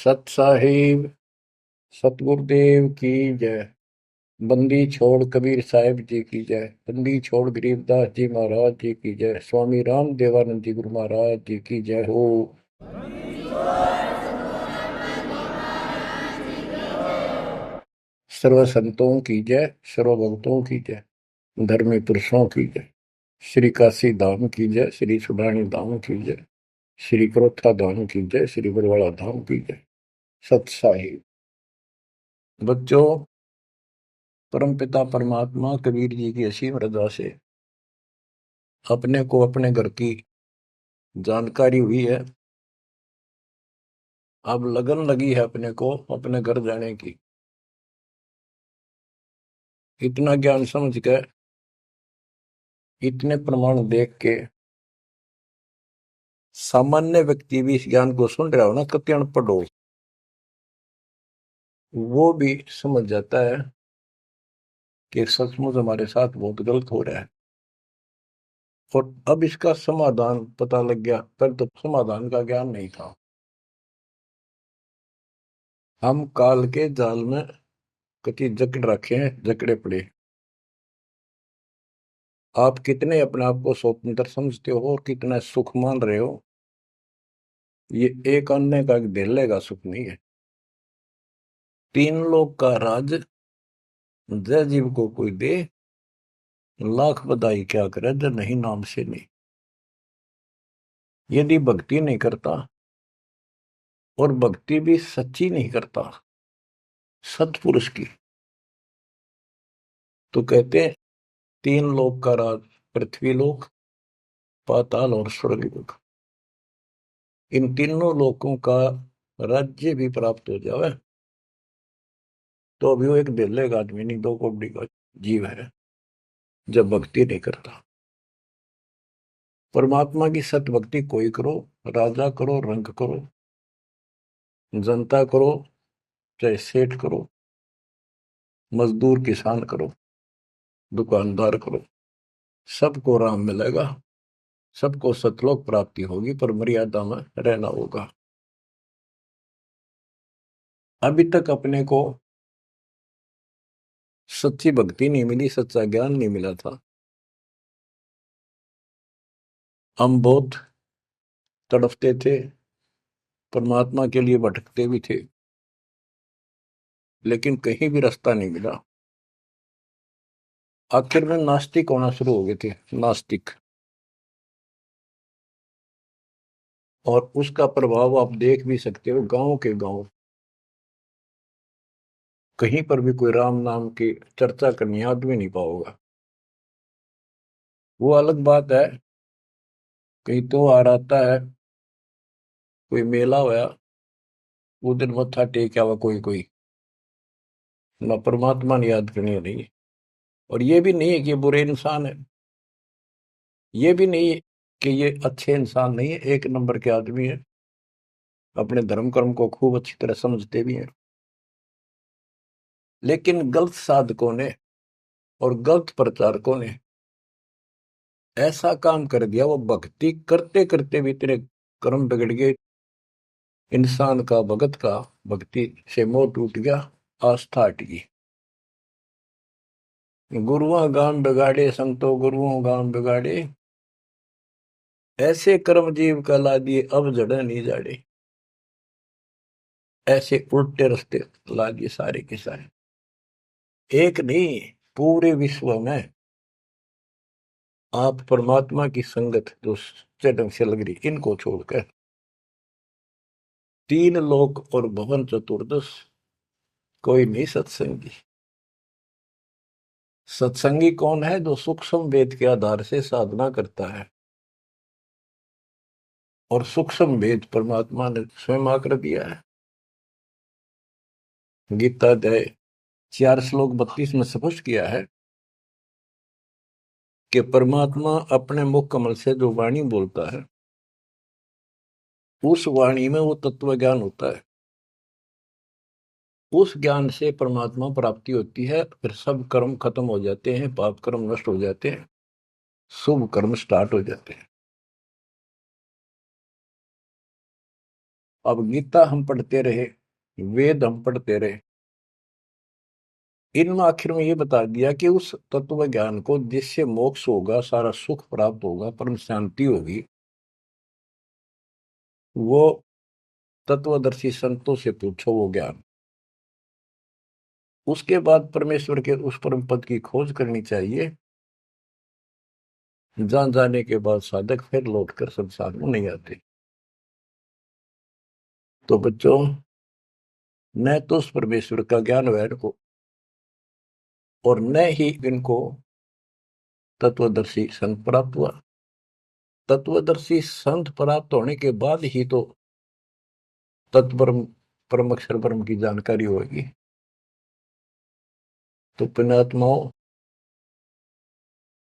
सत साहिब सतगुरुदेव की जय। बंदी छोड़ कबीर साहिब जी की जय। बंदी छोड़ गरीबदास जी महाराज जी की जय। स्वामी राम देवानंद जी गुरु महाराज जी की जय हो। सर्व संतों की जय, सर्व भक्तों की जय, धर्मी पुरुषों की जय। श्री काशी धाम की जय, श्री सुब्राणी धाम की जय, श्री क्रोथा धाम की जय, श्री बरवाड़ा धाम की जय। सत साहिब बच्चों, परमपिता परमात्मा कबीर जी की असीम रजा से अपने को अपने घर की जानकारी हुई है। अब लगन लगी है अपने को अपने घर जाने की। इतना ज्ञान समझ के, इतने प्रमाण देख के सामान्य व्यक्ति भी इस ज्ञान को सुन रहा हो ना, कति अनपढ़ हो, वो भी समझ जाता है कि सचमुच हमारे साथ बहुत गलत हो रहा है। और अब इसका समाधान पता लग गया, पर तो समाधान का ज्ञान नहीं था। हम काल के जाल में कति जकड़ रखे हैं, जकड़े पड़े। आप कितने अपने आप को स्वतंत्र समझते हो और कितना सुख मान रहे हो, ये एक अन्य का धेले का सुख नहीं है। तीन लोग का राज जय जीव को कोई दे, लाख बधाई क्या करे जय नहीं नाम से नहीं। यदि भक्ति नहीं करता, और भक्ति भी सच्ची नहीं करता सत्पुरुष की, तो कहते हैं तीन लोक का राज, पृथ्वी लोक, पाताल और स्वर्ग लोक, इन तीनों लोकों का राज्य भी प्राप्त हो जाए तो अभी वो एक दिल्ले का आदमी नहीं, 2 करोड़ का जीव है जब भक्ति नहीं करता। परमात्मा की सत भक्ति कोई करो, राजा करो, रंग करो, जनता करो, चाहे सेठ करो, मजदूर किसान करो, दुकानदार करो, सबको राम मिलेगा, सबको सतलोक प्राप्ति होगी, पर मर्यादा में रहना होगा। अभी तक अपने को सच्ची भक्ति नहीं मिली, सच्चा ज्ञान नहीं मिला था। हम बहुत तड़पते थे, परमात्मा के लिए भटकते भी थे, लेकिन कहीं भी रास्ता नहीं मिला। आखिर में नास्तिक होना शुरू हो गए थे, नास्तिक। और उसका प्रभाव आप देख भी सकते हो, गांव के गांव कहीं पर भी कोई राम नाम की चर्चा करनी आदमी नहीं पाओगा। वो अलग बात है, कहीं तो आ आता है, कोई मेला होया, वो दिन मत्था टेक आवा कोई कोई, ना परमात्मा ने याद करनी नहीं। और ये भी नहीं है कि ये बुरे इंसान है, ये भी नहीं है कि ये अच्छे इंसान नहीं है, एक नंबर के आदमी है, अपने धर्म कर्म को खूब अच्छी तरह समझते भी हैं। लेकिन गलत साधकों ने और गलत प्रचारकों ने ऐसा काम कर दिया, वो भक्ति करते करते भी तेरे कर्म बिगड़ गए। इंसान का भगत का भक्ति से मोह टूट गया, आस्था हट गई। गुरुआ गान बिगाड़े संतो गुरुओं गान बिगाड़े, ऐसे कर्म जीव का ला दिए अब जड़े नहीं जाड़े। ऐसे उल्टे रास्ते ला दिए सारे के सारे। एक नहीं, पूरे विश्व में आप परमात्मा की संगत जो सच्चे ढंग से लग रही, इनको छोड़कर तीन लोक और भवन चतुर्दश कोई नहीं सत्संगी। सत्संगी कौन है? जो सूक्ष्म वेद के आधार से साधना करता है, और सूक्ष्म वेद परमात्मा ने स्वयं आकर दिया है। गीता अध्याय 4 श्लोक 32 में स्पष्ट किया है कि परमात्मा अपने मुख कमल से जो वाणी बोलता है, उस वाणी में वो तत्व ज्ञान होता है। उस ज्ञान से परमात्मा प्राप्ति होती है, फिर सब कर्म खत्म हो जाते हैं, पाप कर्म नष्ट हो जाते हैं, शुभ कर्म स्टार्ट हो जाते हैं। अब गीता हम पढ़ते रहे, वेद हम पढ़ते रहे, इनमें आखिर में ये बता दिया कि उस तत्व ज्ञान को जिससे मोक्ष होगा, सारा सुख प्राप्त होगा, परम शांति होगी, वो तत्वदर्शी संतों से पूछो वो ज्ञान। उसके बाद परमेश्वर के उस परम पद की खोज करनी चाहिए, जहां जाने के बाद साधक फिर लौटकर संसार में नहीं आते। तो बच्चों, न तो उस परमेश्वर का ज्ञान वैर को, और न ही इनको तत्वदर्शी संत प्राप्त हुआ। तत्वदर्शी संत प्राप्त होने के बाद ही तो तत्परम परम अक्षर ब्रह्म की जानकारी होगी। तो पुण्यात्माओं,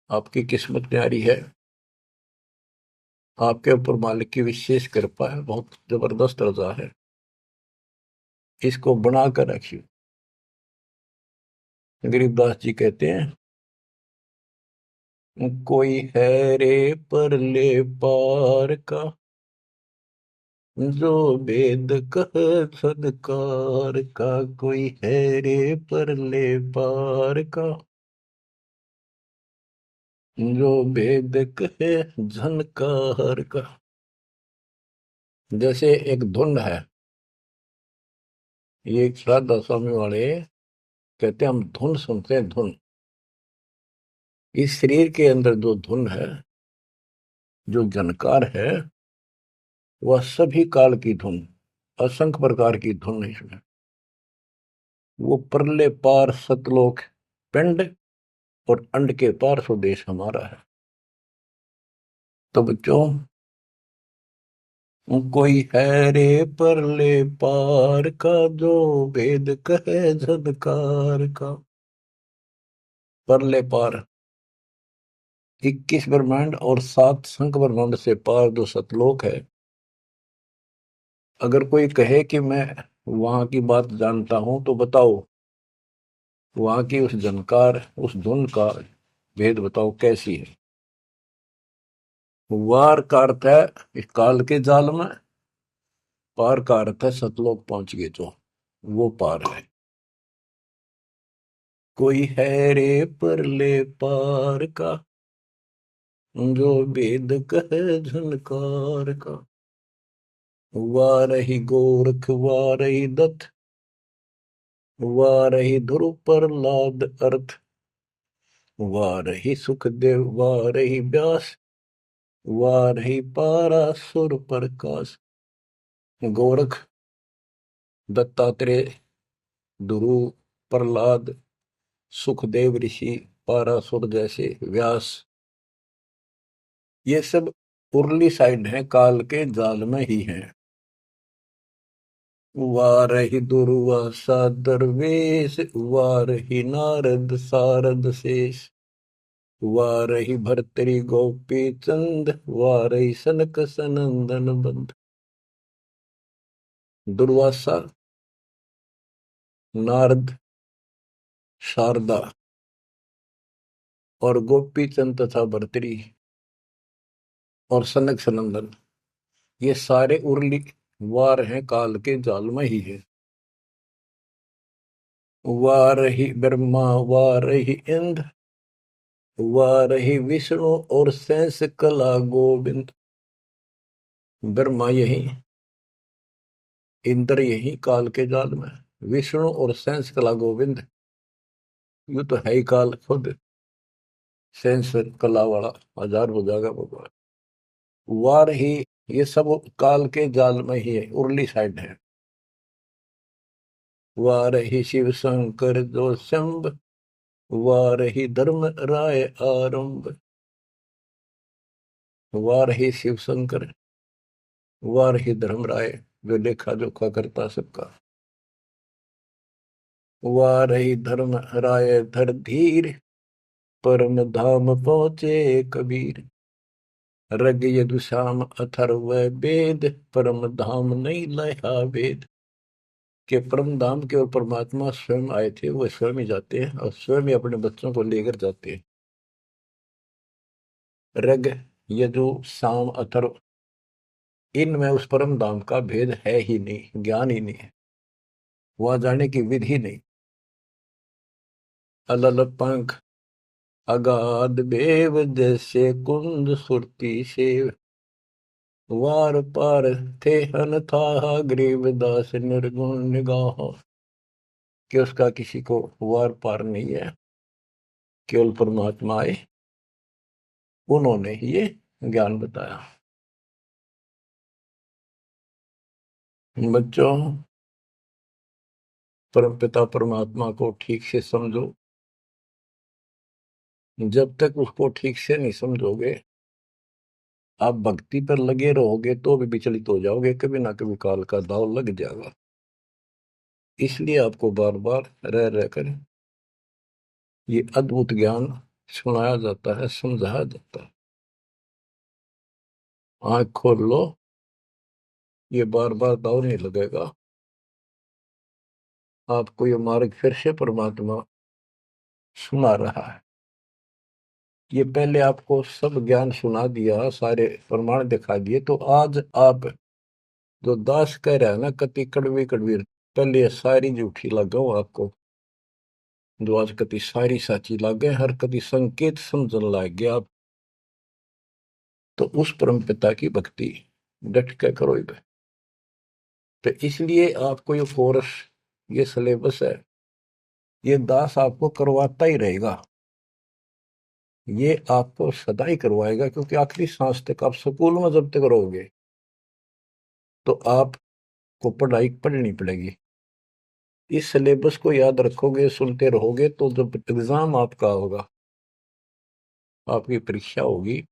आपकी किस्मत न्यारी है, आपके ऊपर मालिक की विशेष कृपा है, बहुत जबरदस्त रजा है, इसको बनाकर रखिए। गरीबदास जी कहते हैं, कोई है रे परले पार का, जो वेद कह सदकार का, कोई है रे परले पार का, जो वेद कहे झनकार का। जैसे एक धुन है, ये एक श्राद्धा स्वामी वाले कहते हैं, हम धुन सुनते हैं, धुन। इस शरीर के अंदर जो धुन है, जो झनकार है, वह सभी काल की धुन, असंख्य प्रकार की धुन है इसमें। वो परले पार सतलोक पिंड और अंड के पार स्वदेश हमारा है। तो बच्चों, कोई है रे परले पार का, जो वेद कहे झनकार का। परले पार 21 ब्रह्मांड और 7 संख ब्रह्मांड से पार जो सतलोक है, अगर कोई कहे कि मैं वहां की बात जानता हूं, तो बताओ वहां की उस जनकार, उस धुन का भेद बताओ कैसी है। वार का अर्थ है इस काल के जाल में, पार का अर्थ है सतलोक पहुंच गए जो, वो पार है। कोई है रे परले पार का, जो वेद कहे झनकार का। वारही गोरख वारही दत्त, वारही ध्रुव प्रहलाद अर्थ, वारही सुखदेव वारही व्यास, वारही पारासुर प्रकाश। गोरख, दत्तात्रेय, ध्रुव, प्रहलाद, सुखदेव ऋषि, पारासुर जैसे, व्यास, ये सब उर्ली साइड है, काल के जाल में ही है। वारही दुर्वासा दरवेश, वारही नारद सारद शेष, वारही भर्तरी गोपी चंद, वारही सनक सनंदन बंद। दुर्वासा, नारद, शारदा और गोपी चंद तथा भर्तरी और सनक सनंदन, ये सारे उर्ली वार हैं, काल के जाल में ही है। वारही ब्रह्मा वारही इंद्र, वारही विष्णु और शेष कला गोविंद। ब्रह्मा यही, इंद्र यही काल के जाल में, विष्णु और शेष कला गोविंद, यू तो है ही काल खुद, शेष कला वाला हजार हो जाएगा भगवान। वार ही, ये सब काल के जाल में ही है, उर्ली साइड है। वार ही शिव शंकर जो शंभ, वार ही धर्म राय आरंभ। वार ही शिव शंकर, वार ही धर्म राय, जो लेखा जोखा करता सबका। वार ही धर्म राय धर धीर, परम धाम पहुंचे कबीर। रग यदुश्याम अथर्व वेद, परम धाम नहीं लया वेद। के परम धाम के और परमात्मा स्वयं आए थे, वो स्वयं ही जाते हैं और स्वयं ही अपने बच्चों को लेकर जाते हैं। रग, यजु, साम, अथर्व, इनमें उस परम धाम का भेद है ही नहीं, ज्ञान ही नहीं है, वहां जाने की विधि नहीं। अलल पंख अगाध बेव जैसे कुंद सुरती से, वार पार थे हन था गरीबदास निर्गुण निगाह। कि उसका किसी को वार पार नहीं है, केवल परमात्मा आए, उन्होंने ही ये ज्ञान बताया। बच्चों, परमपिता परमात्मा को ठीक से समझो। जब तक उसको ठीक से नहीं समझोगे, आप भक्ति पर लगे रहोगे तो भी विचलित हो जाओगे, कभी ना कभी काल का दाव लग जाएगा। इसलिए आपको बार बार रह रहकर ये अद्भुत ज्ञान सुनाया जाता है, समझाया जाता है। आंख खोल लो, ये बार बार दाव नहीं लगेगा। आपको ये मार्ग फिर से परमात्मा सुना रहा है। ये पहले आपको सब ज्ञान सुना दिया, सारे प्रमाण दिखा दिए, तो आज आप जो दास कह रहा है ना, कति कड़वी कड़वी, पहले ये सारी झूठी लगाओ आपको, जो आज कति सारी साची लागे, हर कति संकेत समझन लग गया आप। तो उस परम पिता की भक्ति डट के करो इधर। तो इसलिए आपको ये कोर्स, ये सिलेबस है, ये दास आपको करवाता ही रहेगा, ये आपको सदा ही करवाएगा, क्योंकि आखिरी सांस तक आप स्कूल में जब तक रहोगे तो आपको पढ़ाई पढ़नी पड़ेगी। इस सिलेबस को याद रखोगे, सुनते रहोगे, तो जब एग्जाम आपका होगा, आपकी परीक्षा होगी,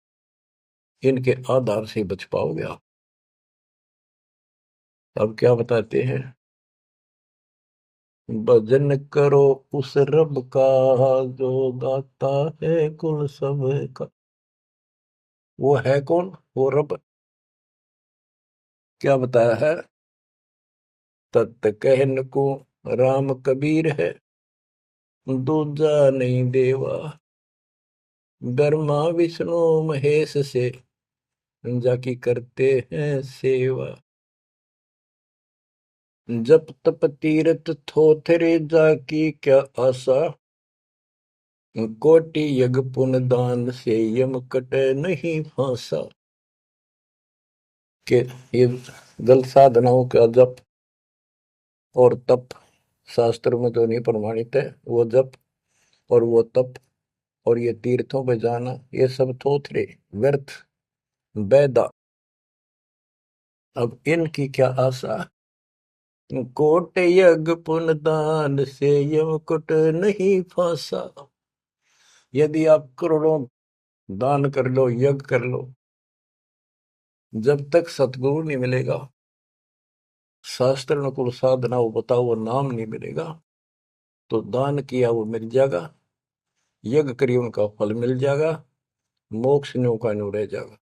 इनके आधार से बच पाओगे आप। अब क्या बताते हैं, भजन करो उस रब का जो दाता है कुल सब का। वो है कौन? वो रब। क्या बताया है? तत् कहन को राम कबीर है, दूजा नहीं देवा, ब्रह्मा विष्णु महेश से जाकी करते हैं सेवा। जप तप तीरथ थोथरे जाकी क्या आशा, कोटि यज्ञ पुण्य दान से यम कटे नहीं फांसा। के ये जल साधनाओं का जप और तप शास्त्र में तो नहीं प्रमाणित है। वो जप और वो तप और ये तीर्थों पे जाना, ये सब थोथरे, व्यर्थ, बेदा। अब इनकी क्या आशा? कोट यज्ञ पुण्य दान से यम कुट नहीं फांसा। यदि आप करोड़ों दान कर लो, यज्ञ कर लो, जब तक सतगुरु नहीं मिलेगा, शास्त्र अनुकूल साधना वो बताओ वो नाम नहीं मिलेगा, तो दान किया वो मिल जाएगा, यज्ञ करिए उनका फल मिल जाएगा, मोक्ष न्यू का न्यू रह जाएगा।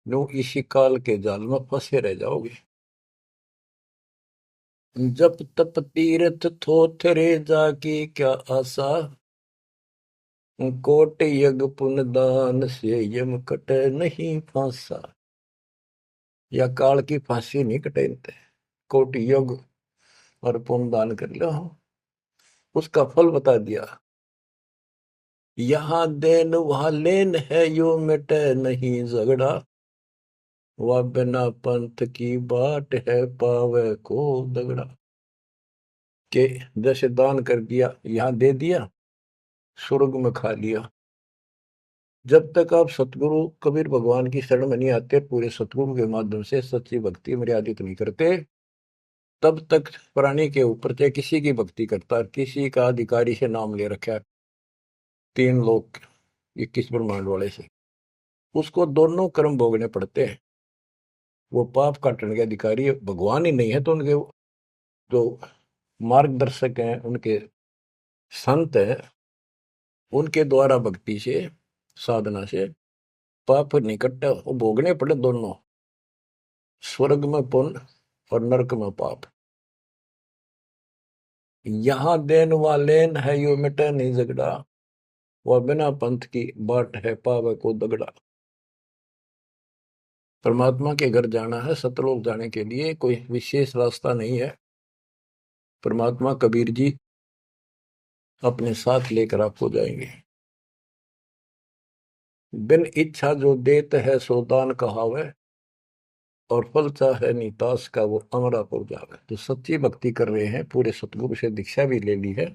न्यू इसी काल के जाल में फंसे रह जाओगे। जप तप तीर्थ थोथरे जाकी क्या आशा, कोट यज्ञ पुण्य दान से यम कटे नहीं फांसा। या काल की फांसी नहीं कटेनते, कोटि यज्ञ और पुण्य दान कर लो, उसका फल बता दिया। यहाँ देन वहां लेन है, यो मिटे नहीं झगड़ा, वह बिना पंथ की बाट है पावे को दगड़ा। के जैसे दान कर दिया, यहाँ दे दिया, स्वर्ग में खा लिया। जब तक आप सतगुरु कबीर भगवान की शरण में नहीं आते, पूरे सतगुरु के माध्यम से सच्ची भक्ति मर्यादित नहीं करते, तब तक प्राणी के ऊपर चाहे किसी की भक्ति करता, किसी का अधिकारी से नाम ले रखा है, 3 लोग 21 ब्रह्मांड वाले से, उसको दोनों कर्म भोगने पड़ते हैं। वो पाप काटने के अधिकारी भगवान ही नहीं है, तो उनके जो मार्गदर्शक हैं, उनके संत हैं, उनके द्वारा भक्ति से, साधना से पाप नहीं कटते, वो भोगने पड़े दोनों, स्वर्ग में पुण्य और नरक में पाप। यहाँ देन वालेन है, यो मिटे नहीं झगड़ा, वह बिना पंथ की बाट है पावे को दगड़ा। परमात्मा के घर जाना है, सतलोक जाने के लिए कोई विशेष रास्ता नहीं है। परमात्मा कबीर जी अपने साथ लेकर आपको जाएंगे। बिन इच्छा जो देत है सो दान कहावे, और फल चाहे नितास का वो अमरापुर जावे। जो सच्ची भक्ति कर रहे हैं, पूरे सतगुरु से दीक्षा भी ले ली है,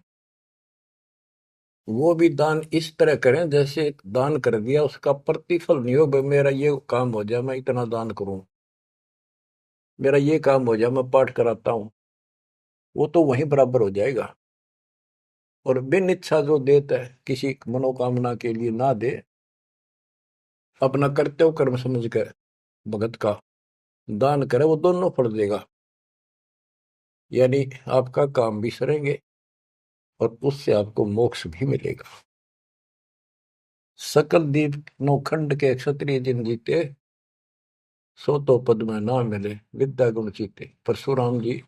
वो भी दान इस तरह करें जैसे दान कर दिया उसका प्रतिफल नहीं हो। भाई मेरा ये काम हो जाए मैं इतना दान करूं, मेरा ये काम हो जाए मैं पाठ कराता हूं, वो तो वहीं बराबर हो जाएगा। और बिन इच्छा जो देता है, किसी मनोकामना के लिए ना दे, अपना कर्तव्य कर्म समझ कर भगत का दान करे, वो दोनों फल देगा। यानी आपका काम भी सरेंगे और उससे आपको मोक्ष भी मिलेगा। सकल दीप नौखंड के क्षत्रिय जिन जीते, सो तो पद में ना मिले विद्या गुण जीते। परशुराम जी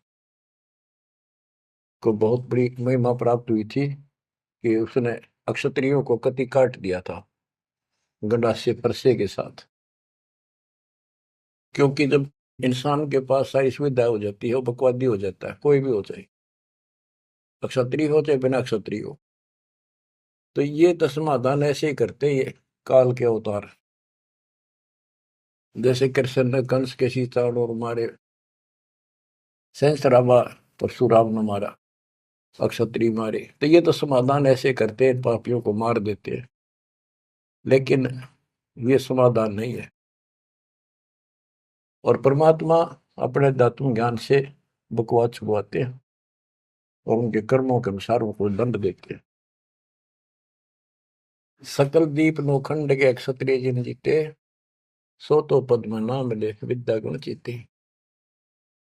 को बहुत बड़ी महिमा प्राप्त हुई थी कि उसने अक्षत्रियों को कति काट दिया था गंडासे परसे के साथ। क्योंकि जब इंसान के पास सारी सुविधा हो जाती है, वो बकवादी हो जाता है, कोई भी हो जाए, अक्षत्रिय हो चाहे बिना अक्षत्रिय हो। तो ये तो समाधान ऐसे ही करते ये काल के अवतार। जैसे कृष्ण ने कंस के सीतान और मारे, सहस्रावा परशुराम ने मारा, अक्षत्रिय मारे, तो ये तो समाधान ऐसे करते हैं, पापियों को मार देते हैं। लेकिन ये समाधान नहीं है। और परमात्मा अपने दातुन ज्ञान से बकवाद छुपवाते हैं और उनके कर्मों के अनुसार उनको दंड देते हैं। सकल दीप नौखंड के क्षत्रिय जिन जीते, सो तो पद में ना मिले विद्या गुण जीते।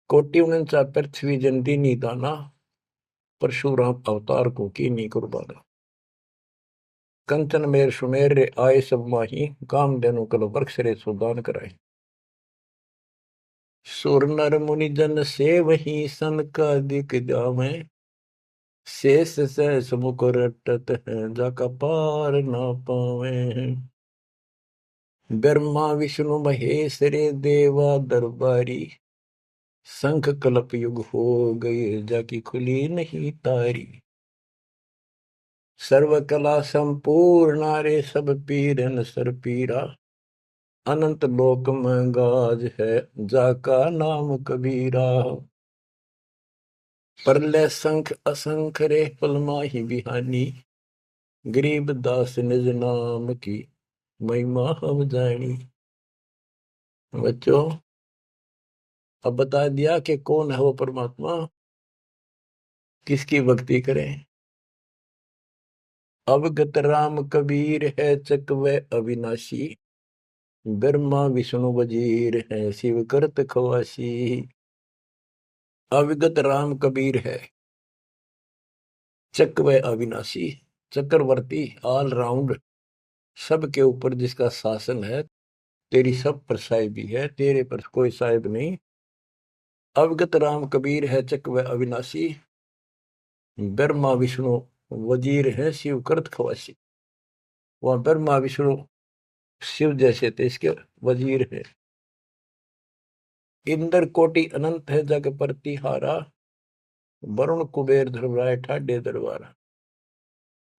कोटि उनचा पृथ्वी जन दीनी दाना, परशुराम अवतार को कीनी कुर्बाना। कंचन मेर सुमेर रे आए सब माही, काम देनु कल वृक्ष रे सुदान कराई। सुर नर मुनि जन से वही सन का दिख जावे, शेष सहस मुख रटत है जाका पार ना पावे। ब्रह्मा विष्णु महेश रे देवा दरबारी, शंख कलप युग हो गए जाकी खुली नहीं तारी। सर्व कला संपूर्ण रे सब पीरन सर पीरा, अनंत लोक में गाज है जाका नाम कबीरा। परले संख असंख रे पल माही बिहानी, गरीब दास निज नाम की महिमा हम जानी। बच्चों, अब बता दिया कि कौन है वो परमात्मा, किसकी भक्ति करें। अवगत राम कबीर है चकवे अविनाशी, ब्रह्मा विष्णु वजीर है शिव करत खवासी। अविगत राम कबीर है, चकवे अविनाशी, चक्रवर्ती, ऑल राउंड, सबके ऊपर जिसका शासन है, तेरी सब पर साहिबी है, तेरे पर कोई साहिब नहीं। अवगत राम कबीर है चकवे अविनाशी, ब्रह्मा विष्णु वजीर है शिव करत खवासी। वहां ब्रह्मा विष्णु शिव जैसे थे, इसके वजीर है। इंद्र कोटि अनंत है जग प्रतिहारा, वरुण कुबेर धर्मराय ठाडे दरबारा।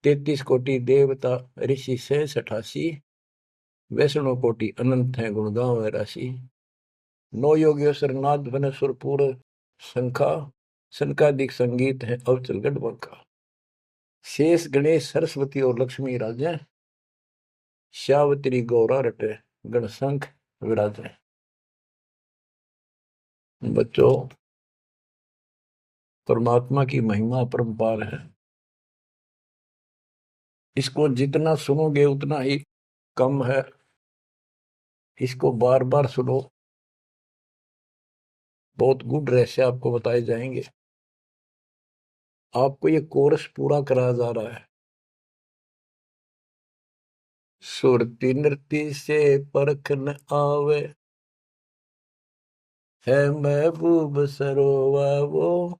33 कोटि देवता ऋषि से 88, वैष्णव कोटि अनंत है गुण गाँव राशि। नौ योगेश्वर नाद बन सुरपुर शंखा, शंकादिक संगीत है अवचल गढ़बंका। शेष गणेश सरस्वती और लक्ष्मी राजे, श्यावत्री गौरा रटे गणशंख विराजे। बच्चों, परमात्मा की महिमा अपरंपार है। इसको जितना सुनोगे उतना ही कम है। इसको बार बार सुनो, बहुत गुड रहस्य आपको बताए जाएंगे। आपको ये कोर्स पूरा कराया जा रहा है। सुरती नृत्य से परख न आवे, है महबूब सरोवा वो,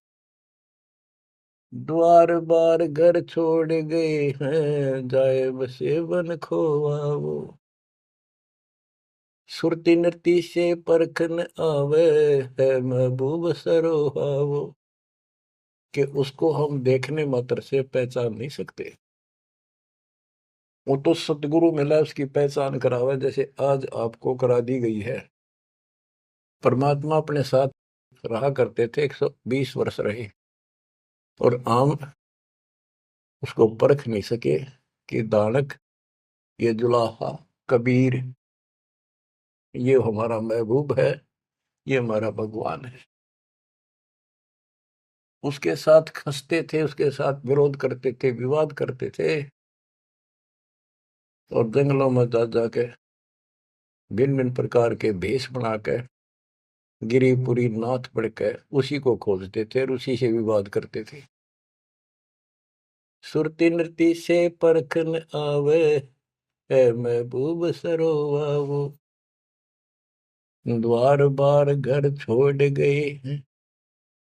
द्वार बार घर छोड़ गए हैं, जाए बसे बन खोवा वो। सुरती नृत्य से परखन आवे है महबूब सरोहावो, कि उसको हम देखने मात्र से पहचान नहीं सकते। वो तो सतगुरु मिला उसकी पहचान करावे, जैसे आज आपको करा दी गई है। परमात्मा अपने साथ रहा करते थे, 120 वर्ष रहे, और आम उसको परख नहीं सके कि दानक, ये जुलाहा, कबीर, ये हमारा महबूब है, ये हमारा भगवान है। उसके साथ खसते थे, उसके साथ विरोध करते थे, विवाद करते थे, और जंगलों में जा जाके भिन्न भिन्न प्रकार के भेष बनाकर गिरिपुरी नाथ पढ़कर उसी को खोजते थे और उसी से विवाद करते थे। सुरती नृत्य से परखन आवे है महबूब सरोवावो, द्वार बार घर छोड़ गए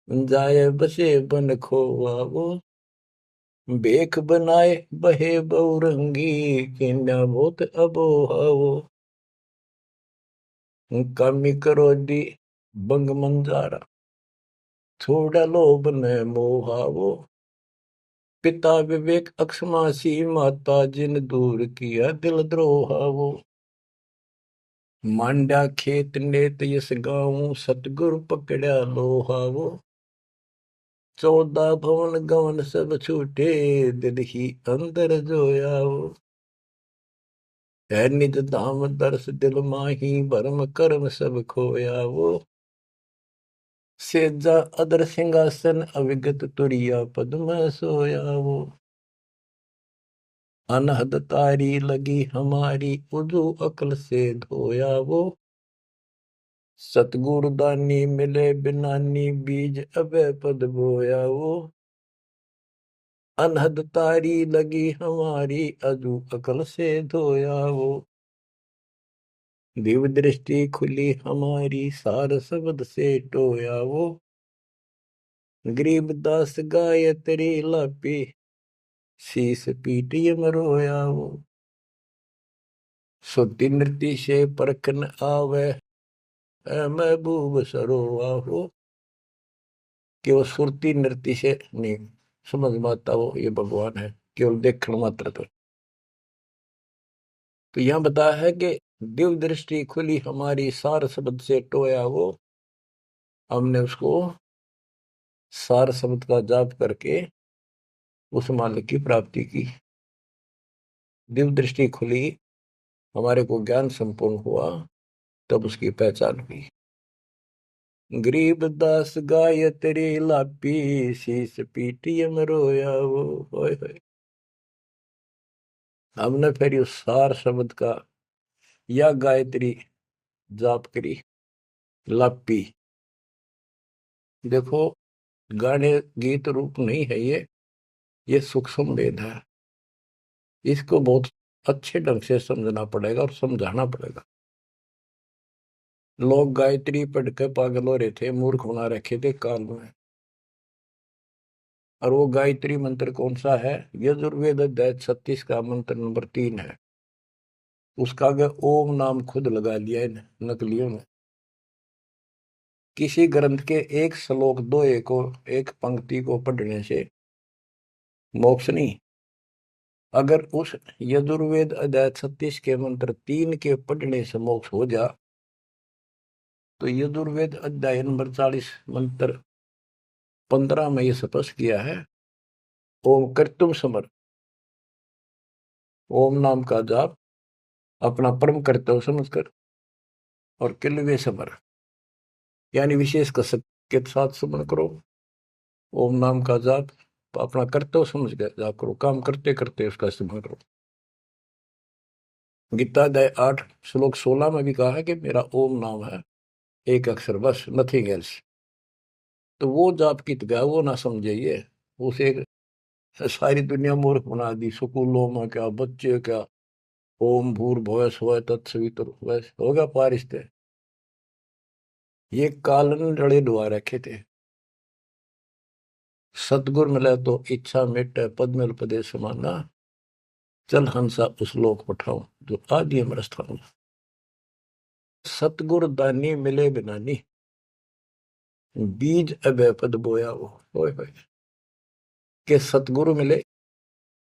जाए बसे बन खोवावो, बेख बनाए बहे बहुरंगी किन्या बहुत अबोहावो, कामी करो दी बंग मंजारा छोड़ा लोभ न मोहावो, पिता विवेक अक्षमासी माता जिन दूर किया दिल द्रोहावो, मांडा खेत नेत यस गाऊं सतगुरु पकड़ा लोहावो, 14 भवन गवन सब छूटे दिल ही अंदर जोयावो, है निज धाम दर्श दिल माही भरम कर्म सब खोयावो, सेजा अदर सिंहासन अविगत तुरिया पद में सोयावो, अनहद तारी लगी हमारी उजू अकल से धोयावो, सतगुरु दानी मिले बिनानी बीज अबे पद बोयावो, अनहद तारी लगी हमारी अजू अकल से धोयावो, दिव्य दृष्टि खुली हमारी सार शब्द से टोयावो, गरीबदास गायत्री लापी शीस पीटी मरोयावो, सुरती नृत्य से परखन आवे ऐ महबूब सरोवाहो, कि वो सुरती नृत्य से नहीं समझ में आता वो ये भगवान है, केवल देखण मात्र। तो यहां बताया है कि दिव्य दृष्टि खुली हमारी सार शब्द से टोया वो, हमने उसको सार शब्द का जाप करके उस मालिक की प्राप्ति की। दिव्य दृष्टि खुली, हमारे को ज्ञान संपूर्ण हुआ, तब उसकी पहचान हुई। गरीबदास गायत्री लापी शीस पीटियम रोया वो, होय होय। हमने फिर उस सार शब्द का या गायत्री जाप करी, लापी। देखो, गाने गीत रूप नहीं है ये सूक्ष्म वेद है, इसको बहुत अच्छे ढंग से समझना पड़ेगा और समझाना पड़ेगा। लोग गायत्री पढ़ के पागल हो रहे थे, मूर्ख बना रखे थे काल में। और वो गायत्री मंत्र कौन सा है? यजुर्वेद अध्याय 36 का मंत्र नंबर 3 है। उसका आगे ओम नाम खुद लगा लिया इन नकलियों ने। किसी ग्रंथ के एक श्लोक दो एक पंक्ति को पढ़ने से मोक्ष नहीं। अगर उस यजुर्वेद अध्याय 36 के मंत्र 3 के पढ़ने से मोक्ष हो जा, तो यजुर्वेद अध्याय नंबर 40 मंत्र 15 में यह स्पष्ट किया है, ओम कर्तुम समर, ओम नाम का जाप अपना परम कर्तव्य समझकर और किलवे समर यानी विशेष कसक के साथ सुमन करो। ओम नाम का जाप अपना कर्तव्य समझ कर जाप करो, काम करते करते उसका इस्तेमाल करो। गीता अध्याय 8 श्लोक 16 में भी कहा है कि मेरा ओम नाम है, एक अक्षर बस, नथिंग एल्स। तो वो जाप की गया वो ना समझिए, उसे सारी दुनिया मूर्ख बना दी। स्कूलों में क्या, बच्चे क्या, ओम भूर्भुवः स्वः तत्सवितुर्वरेण्यं होगा पारिस्ते, ये कालन रड़े डुबा रखे थे। सतगुर मिले तो इच्छा मिटे पद्मल पदे समाना, चल हंसा उस लोक पठाऊं जो आदि अमर स्थान। सतगुर दानी मिले बिनानी, बीज अभय पद बोया वो। होय होय। के सतगुरु मिले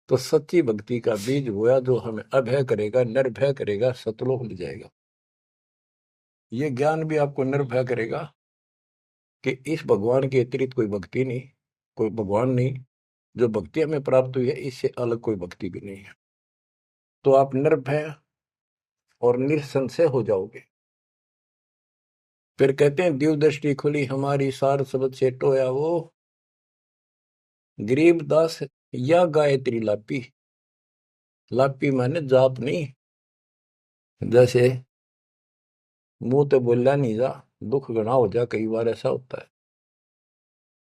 तो सच्ची भक्ति का बीज बोया, जो हमें अभय करेगा, निर्भय करेगा, सतलोक ले जाएगा। ये ज्ञान भी आपको निर्भय करेगा कि इस भगवान के अतिरिक्त कोई भक्ति नहीं, कोई भगवान नहीं। जो भक्ति हमें प्राप्त हुई है, इससे अलग कोई भक्ति भी नहीं है। तो आप निर्भय और निसंशय हो जाओगे। फिर कहते हैं, दिव्य दृष्टि खुली हमारी, सार शब्द से टोया वो, गरीब दास या गायत्री लापी। लापी माने जाप नहीं, जैसे मुंह तो बोला नहीं जा, दुख गणा हो जा, कई बार ऐसा होता है।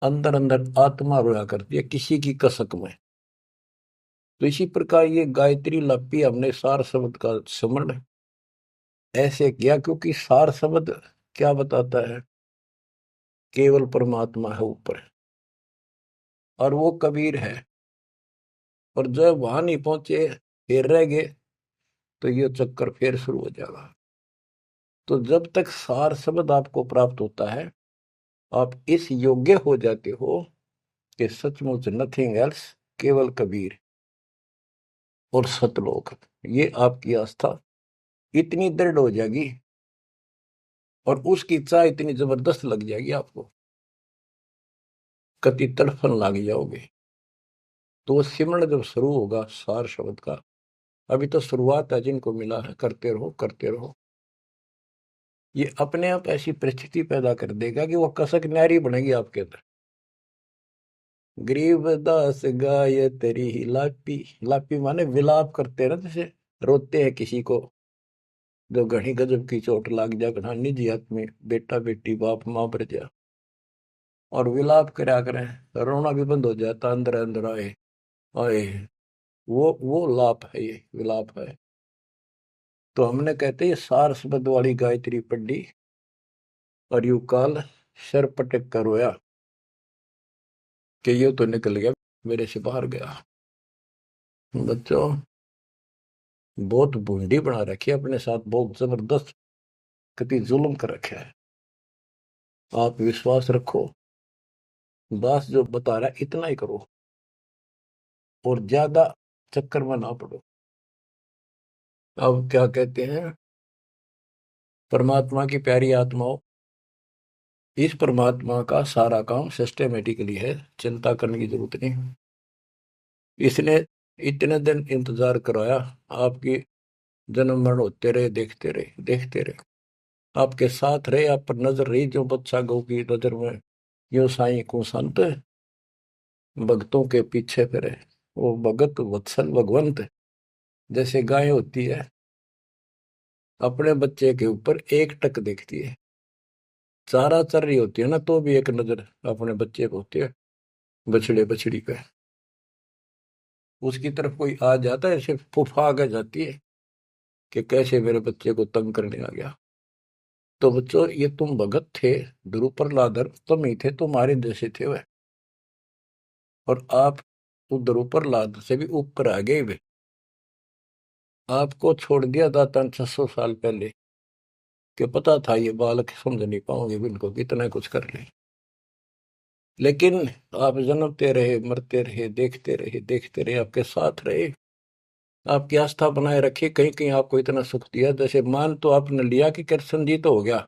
अंदर अंदर आत्मा रोया करती है किसी की कसक में। तो इसी प्रकार ये गायत्री लापी हमने सार शब्द का स्मरण ऐसे किया, क्योंकि सार शब्द क्या बताता है? केवल परमात्मा है ऊपर, और वो कबीर है। और जब वहां नहीं पहुंचे, फिर रह गए, तो ये चक्कर फिर शुरू हो जाएगा। तो जब तक सार शब्द आपको प्राप्त होता है, आप इस योग्य हो जाते हो कि सचमुच नथिंग एल्स, केवल कबीर और सतलोक। ये आपकी आस्था इतनी दृढ़ हो जाएगी और उसकी चाह इतनी जबरदस्त लग जाएगी आपको, कति तड़फन लग जाओगे। तो वो सिमरण जब शुरू होगा सार शब्द का, अभी तो शुरुआत है, जिनको मिला है करते रहो करते रहो। ये अपने आप ऐसी परिस्थिति पैदा कर देगा कि वो कसक न्यारी बनेगी आपके अंदर। गरीबदास गाय तेरी ही लापी। लापी माने विलाप करते हैं ना, जैसे रोते हैं किसी को जो घनी गजब की चोट लाग जा, घना निजी आदमी, बेटा बेटी बाप माँ पर जा, और विलाप करा करें, रोना भी बंद हो जाता, अंदर अंदर आए आए। वो लाप है, ये विलाप है। तो हमने कहते हैं सार शब्द वाली गायत्री पढ़ी और यू काल सर पटक कर रोया कि ये तो निकल गया, मेरे से बाहर गया। बच्चों, बहुत बूंदी बना रखी है अपने साथ, बहुत जबरदस्त कति जुल्म कर रखा है। आप विश्वास रखो, दास जो बता रहा है इतना ही करो और ज्यादा चक्कर में ना पड़ो। अब क्या कहते हैं, परमात्मा की प्यारी आत्माओं, इस परमात्मा का सारा काम सिस्टमेटिकली है, चिंता करने की जरूरत नहीं। इसने इतने दिन इंतजार कराया, आपकी जन्म मरण होते रहे, देखते रहे देखते रहे, आपके साथ रहे, आप पर नजर रही, जो बच्चा गौ की नजर में यो साई को संत भक्तों के पीछे फिरे। वो भगत वत्सल भगवंत, जैसे गाय होती है अपने बच्चे के ऊपर एक टक देखती है, चारा चर रही होती है ना, तो भी एक नजर अपने बच्चे को होती है, बछड़े बछड़ी पे। उसकी तरफ कोई आ जाता है, ऐसे फुफा आगे जाती है कि कैसे मेरे बच्चे को तंग करने आ गया। तो बच्चों, ये तुम भगत थे, ध्रुव प्रहलादर तुम ही थे, तुम्हारे जैसे थे वह। और आप तो ध्रुव प्रहलाद से भी ऊपर आ गए वे। आपको छोड़ दिया था 600 साल पहले, कि पता था ये बालक समझ नहीं पाओगे, इनको कितना कुछ कर ले। लेकिन आप जन्मते रहे, मरते रहे, देखते रहे, आपके साथ रहे, आपकी आस्था बनाए रखी, कहीं कहीं आपको इतना सुख दिया। जैसे मान तो आपने लिया कि कृष्ण जी तो हो गया,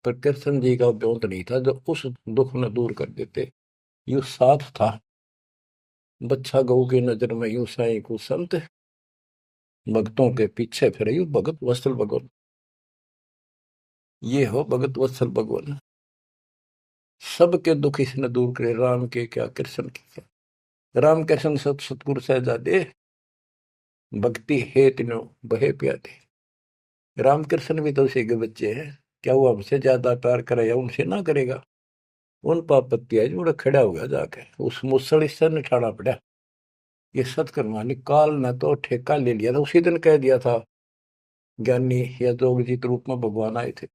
पर कृष्ण जी का ब्योंत नहीं था जो उस दुख न दूर कर देते। यू साथ था, बच्चा गऊ की नजर में यू साई को संत, भक्तों के पीछे फिरे यू भगत वत्सल भगवान। ये हो भगत वत्सल भगवान, सबके दुख इसने दूर करे, राम के क्या कृष्ण के क्या। राम कृष्ण सत सतगुरु सहजादे, भक्ति हे तीनों बहे प्यादे। रामकृष्ण भी तो उसी के बच्चे हैं, क्या वो हमसे ज्यादा प्यार करेगा? उनसे ना करेगा। उन पापत्ती है जो खड़ा हो गया जाके, उस मुसल इससे निठाना पड़ा। ये सतकर्मा ने काल ने तो ठेका ले लिया था, उसी दिन कह दिया था ज्ञानी या जोगजीत रूप में भगवान आए थे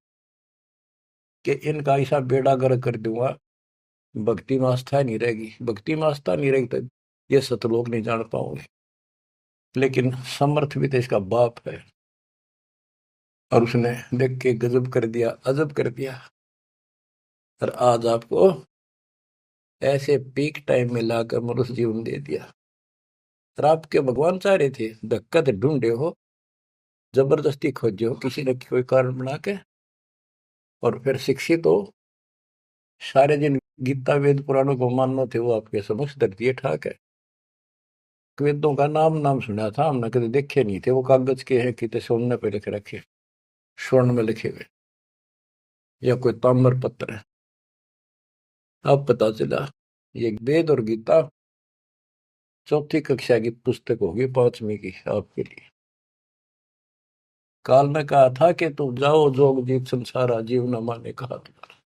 कि इनका ऐसा बेड़ा गर्क कर दूंगा, भक्ति में आस्था नहीं रहेगी, भक्ति में आस्था नहीं रहेगी तो ये सतलोक नहीं जान पाओगे। लेकिन समर्थ भी तो इसका बाप है, और उसने देख के गजब कर दिया, अजब कर दिया। और आज आपको ऐसे पीक टाइम में लाकर मनुष्य जीवन दे दिया। और आपके भगवान चाह रहे थे, धक्का तो ढूंढे हो, जबरदस्ती खोजे हो किसी न कोई कारण बना के, और फिर शिक्षित हो, सारे जिन गीता वेद पुराणों को मानना थे वो आपके समक्ष धर दिए ठाक है। वेदों का नाम नाम सुना था हमने, कभी देखे नहीं थे। वो कागज के हैं, कितने सोने पे लिख रखे, स्वर्ण में लिखे हुए, या कोई ताम्र पत्र है। अब पता चला ये वेद और गीता चौथी कक्षा की पुस्तक होगी, 5वीं की आपके लिए। काल ने कहा था कि तुम जाओ जोग जीव संसारा, जीव न माने कहा तुम्हारा।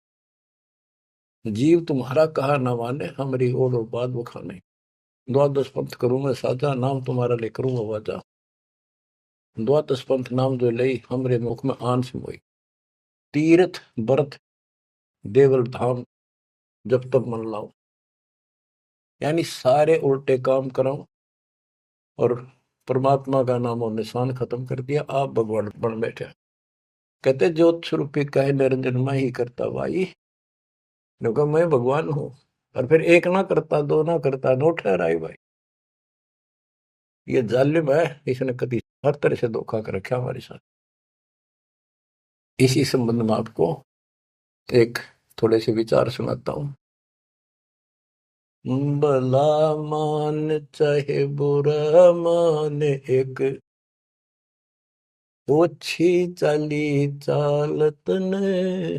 जीव तुम्हारा कहा न माने, हमारी ओर और बात बखाने। द्वादश पंथ करूं मैं साजा, नाम तुम्हारा ले करूं आवाजा। द्वादश पंथ नाम जो लई, हमरे मुख में आन से मोई। तीर्थ व्रत देवल धाम, जब तक मन लाओ। यानी सारे उल्टे काम कराओ और परमात्मा का नाम और निशान खत्म कर दिया, आप भगवान बन बैठे। कहते ज्योत स्वरूपी कहे निरंजन मैं ही करता भाई, क्योंकि मैं भगवान हूं। और फिर एक ना करता, दो ना करता, नो ठहराई भाई। ये जालिम है, इसने कभी हर तरह से धोखा कर रखा हमारे साथ। इसी संबंध में आपको एक थोड़े से विचार सुनाता हूं। भला मान चाहे बुरा मान, एक ओछी चाली चालत ने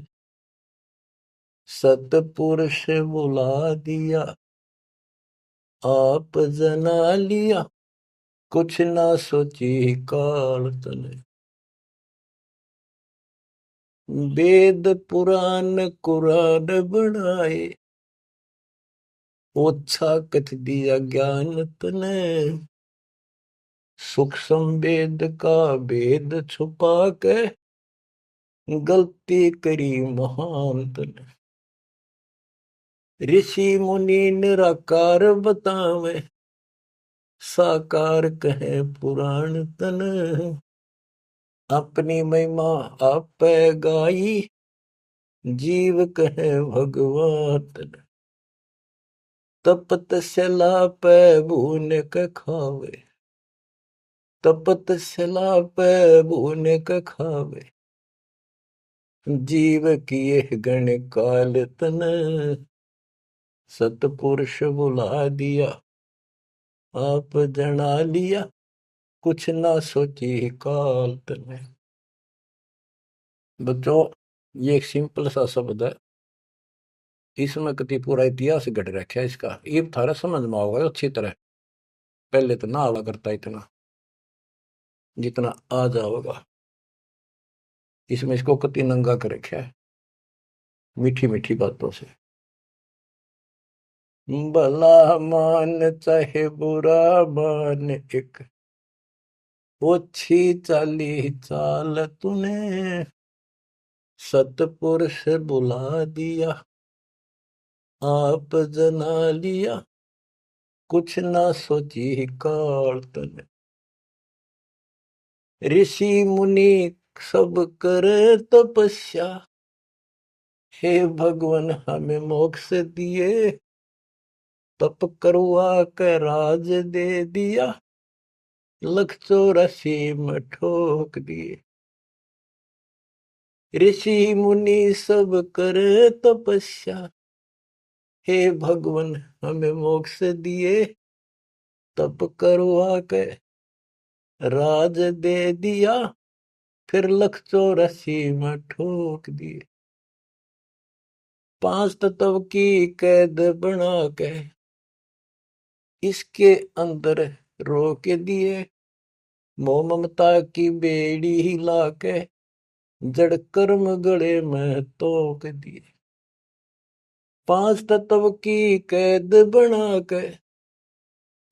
सतपुरुष बुला दिया, आप जना लिया, कुछ ना सोची काल तने। वेद पुराण कुरान बनाए, ओछा कथ दिया ज्ञान तने। सूक्ष्म वेद का भेद छुपा के, गलती करी महान तने। ऋषि मुनि निराकार बतावे, साकार कहे पुराण तन। अपनी महिमा आप गाई, जीव कहे भगवान तन। तपत सला पे भून के खावे, तपत सला पे भून के खावे। जीव किए गण काल तन, सतपुरुष बुला दिया, आप जना लिया, कुछ ना सोची काल तने। बच्चों, ये एक सिंपल सा शब्द है, इसमें कति पूरा इतिहास घट रखा है इसका। ये थारा समझ में आओगे अच्छी तरह। पहले तो ना आवा करता इतना जितना आ जाओगा। इसमें इसको कति नंगा कर रखा है मीठी मीठी बातों से। भला मान चाहे बुरा मान, एक ओछी चाली चाल तूने। सतपुरुष बुला दिया, आप जना लिया, कुछ ना सोची काल तने। ऋषि मुनि सब करे तपस्या, हे भगवान हमें मोक्ष दिए। तप करवा के राज दे दिया, 184 में ठोक दिए। ऋषि मुनि सब करे तपस्या, हे भगवान हमें मोक्ष दिए। तप करवा के राज दे दिया, फिर 184 में ठोक दिए। 5 तत्व की कैद बना के इसके अंदर रोक दिए। मोह ममता की बेड़ी हिला के जड़ कर्म गले में तोक दिए। 5 तत्व की कैद बना के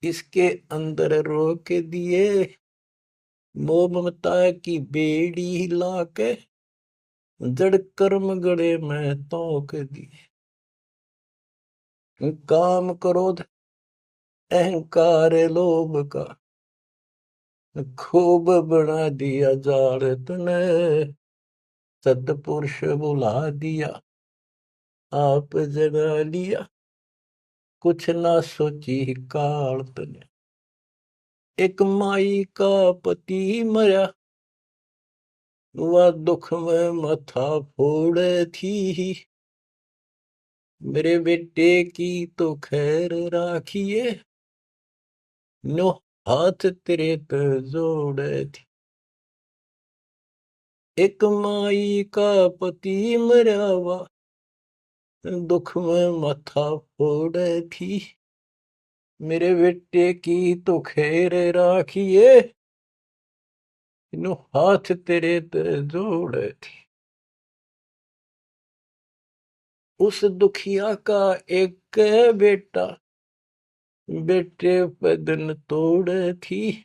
इसके अंदर रोक दिए। मोह ममता की बेड़ी हिला के जड़ कर्म गले में तोक दिए। काम क्रोध अहंकार लोभ का खूब बना दिया जाल तने, सतपुरुष बुला दिया, आप जगा लिया, कुछ ना सोची काल तने। एक माई का पति मरा, वह दुख में माथा फोड़े थी, मेरे बेटे की तो खैर राखिए, नो हाथ तेरे पे जोड़े थी। एक माई का पति मरा, वह दुख में माथा फोड़े थी, मेरे बेटे की तो खैर राखिए, नो हाथ तेरे पे जोड़े थी। उस दुखिया का एक बेटा, बेटे पे दिन तोड़े थी,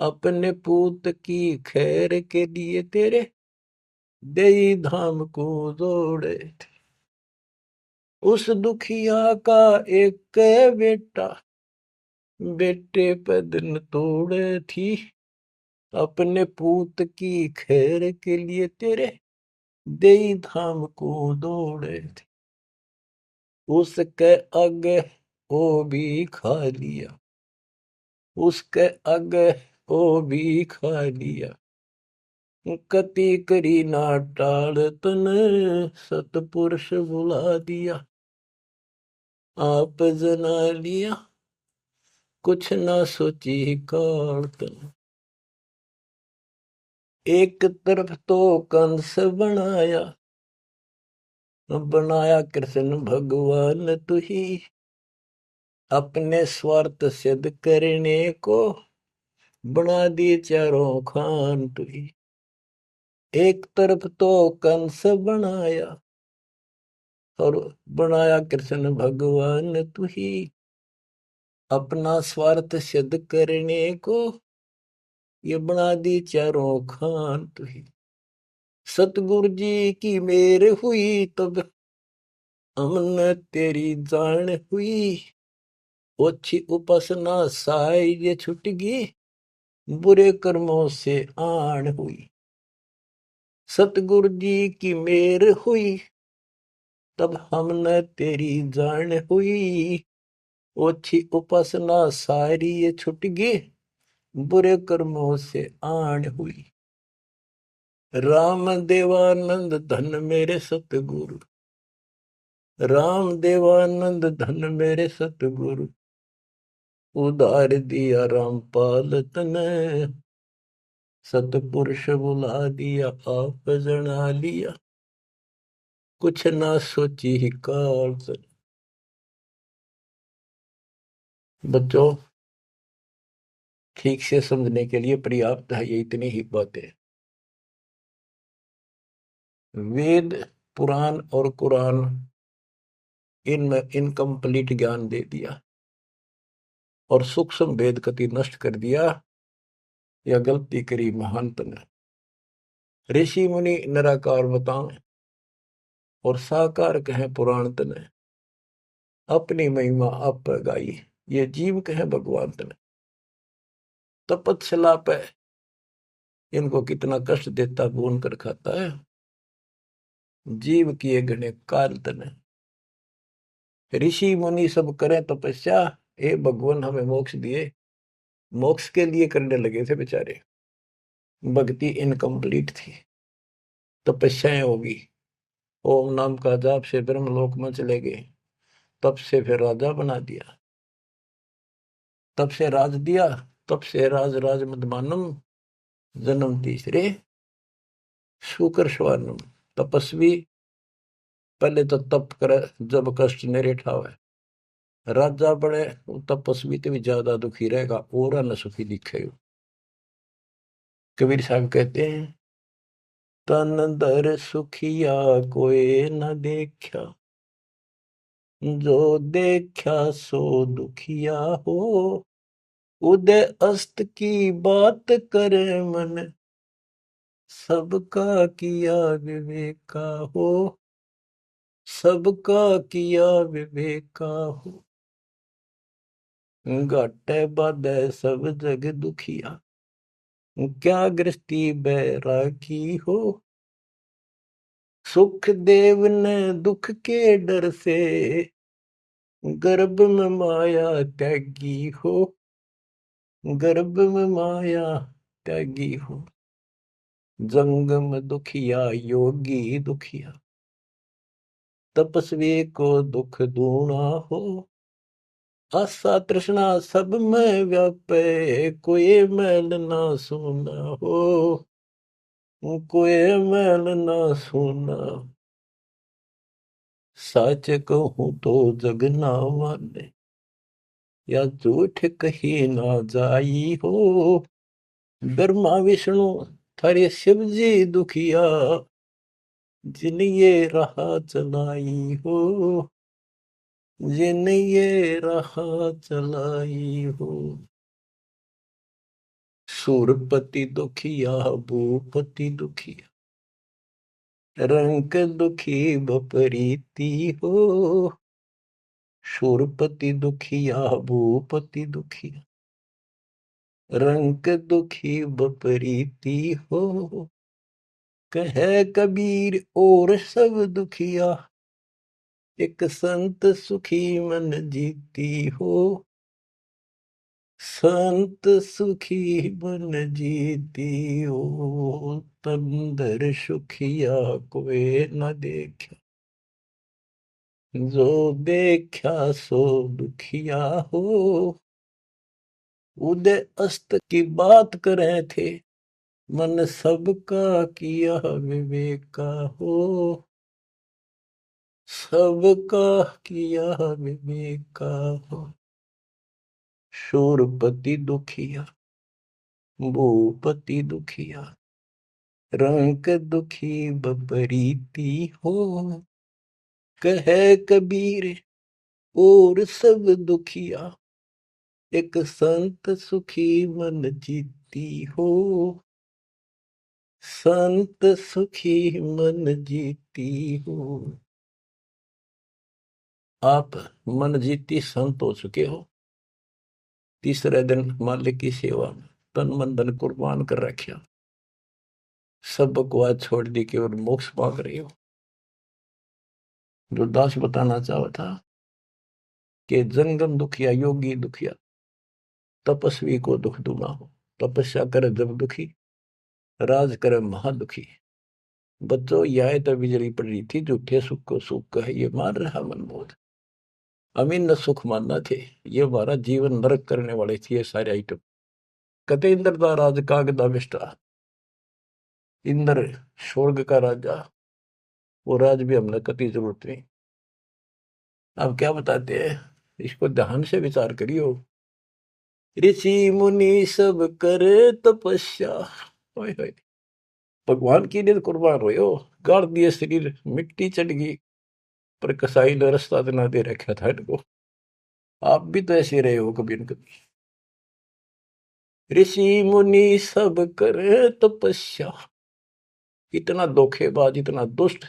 अपने पूत की खैर के लिए तेरे देई धाम को जोड़े थे। उस दुखिया का एक बेटा, बेटे पे दिन तोड़े थी, अपने पूत की खैर के लिए तेरे देई धाम को दौड़े थे। उसके आगे वो भी खा लिया, उसके आगे वो भी खा लिया, कति करी ना टाल तने, सतपुरुष बुला दिया, आप जना लिया, कुछ ना सोची काल तने। एक तरफ तो कंस बनाया, बनाया कृष्ण भगवान तू ही, अपने स्वार्थ सिद्ध करने को बना दिए चारों खान तू ही। एक तरफ तो कंस बनाया, और बनाया कृष्ण भगवान तू ही, अपना स्वार्थ सिद्ध करने को ये बना दी चारों खान तू ही। सतगुरु जी की मेर हुई, तब हमने तेरी जान हुई, ओछी उपासना साई ये छुटगी, बुरे कर्मों से आन हुई। सतगुरु जी की मेर हुई, तब हमने तेरी जान हुई, ओछी उपासना सारी ये छुटगी, बुरे कर्मों से आन हुई। राम देवानंद धन मेरे सतगुरु, राम देवानंद धन मेरे सतगुरु, उधार दिया रामपाल तने, सतपुरुष बुला दिया, आप जना लिया, कुछ ना सोची ही काल तने। बच्चों, ठीक से समझने के लिए पर्याप्त है ये इतनी ही बातें। वेद, पुराण और कुरान, इनमें इनकम्प्लीट ज्ञान दे दिया और सूक्ष्म भेद कति नष्ट कर दिया, या गलती करी महंत ने। ऋषि मुनि निराकार बताएं और साकार कहें पुराण तने, अपनी महिमा आप गाई, ये जीव कहे भगवान तने। तपस्या पे इनको कितना कष्ट देता, भून कर खाता है, जीव किए गणे काल तने। ऋषि मुनि सब करें तपस्या, हे भगवान हमें मोक्ष दिए, मोक्ष के लिए करने लगे थे बेचारे, भक्ति इनकम्प्लीट थी, तपस्याएं होगी, ओम नाम का जाप से ब्रह्मलोक में चले गए, तब से फिर राजा बना दिया, तब से राज दिया, तब से राज राज मदमानम, जन्म तीसरे शुकर स्वानम। तपस्वी पहले तो तप करे जब कष्ट नहीं ठावे, राजा बड़े तपस्वी तो भी ज्यादा दुखी रहेगा और न सुखी दिखेगा। कबीर साहब कहते हैं, तन दर सुखिया कोई न देखा, जो देखा सो दुखिया हो, उदय अस्त की बात करे मन, सबका किया विवेका हो, सबका किया विवेका हो। घाटे बाधे सब जग दुखिया, क्या गृहस्थी बैरागी हो, सुख देव ने दुख के डर से, गर्भ में माया त्यागी हो, गर्भ में माया त्यागी हो। जंगम दुखिया योगी दुखिया, तपस्वी को दुख दूना हो। आशा तृष्णा सब में व्यापे, कोई मैल ना सुना हो, कोई मैल ना सुना। सच कहूं तो जग ना माने, या झूठ कही ना जाई हो। ब्रह्मा विष्णु थारे शिव जी दुखिया, जिन ये राह चलाई हो, जिन ये राह चलाई हो। सूरपति दुखिया भूपति दुखिया, रंक दुखी बपरीती हो। सूरपति दुखिया भूपति दुखिया, रंक दुखी बपरीती हो। कहे कबीर और सब दुखिया, एक संत सुखी मन जीती हो। संत सुखी मन जीती हो, तंदर सुखिया कोई न देखा, जो देखा सो दुखिया हो। उदय अस्त की बात करे थे, मन सबका किया विवेका हो। सबका किया विवेका हो। शूरपति दुखिया भूपति दुखिया, रंक दुखी बपरीती हो। कहे कबीर और सब दुखिया, एक संत सुखी मन जीती हो। संत सुखी मन जीती हो। आप मन जीती संत हो चुके हो। तीसरे दिन मालिक की सेवा में तन मन धन कुर्बान कर रखा, सब बकवास छोड़ दी, केवल मोक्ष मांग रही हो। जो दास बताना चाहा था कि जंगम दुखिया योगी दुखिया, तपस्वी को दुख दूना हो। तपस्या करे जब दुखी, राज करे महादुखी। बच्चों यह तो बिजली पड़ रही थी, झूठे सुख को सुख कहे ये मान रहा मनमोद। अमीन न सुख मानना थे, ये हमारा जीवन नरक करने वाले थे ये सारे आइटम। कते इंद्र का राज कागदा बिष्टा, इंद्र स्वर्ग का राजा, वो राज भी हमने कति जरूरत नहीं। अब क्या बताते हैं, इसको ध्यान से विचार करियो। ऋषि मुनि सब करे तपस्या, ओए होए, भगवान की लिए कुर्बान हो, गाड़ दिए शरीर, मिट्टी चढ़ गई, पर कसाई ने रास्ता ना दे रखा था इनको। आप भी तो ऐसे रहे हो कभी न कभी। ऋषि मुनि सब करे तपस्या, इतना धोखेबाज इतना दुष्ट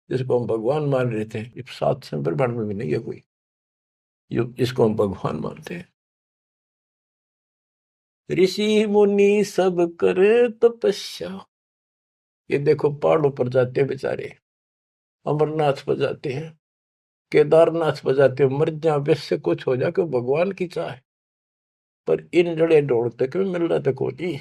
जिसको हम भगवान मान रहे थे, सात संप्रमण में भी नहीं है कोई जिसको हम भगवान मानते हैं। ऋषि मुनि सब करे तपस्या, ये देखो पहाड़ों पर जाते हैं बेचारे, अमरनाथ पर जाते हैं, केदारनाथ पर जाते हैं, मर जा वैसे कुछ हो जाए भगवान की चाह। पर इन जड़े ढोड़ते क्यों मिल रहा था कोई,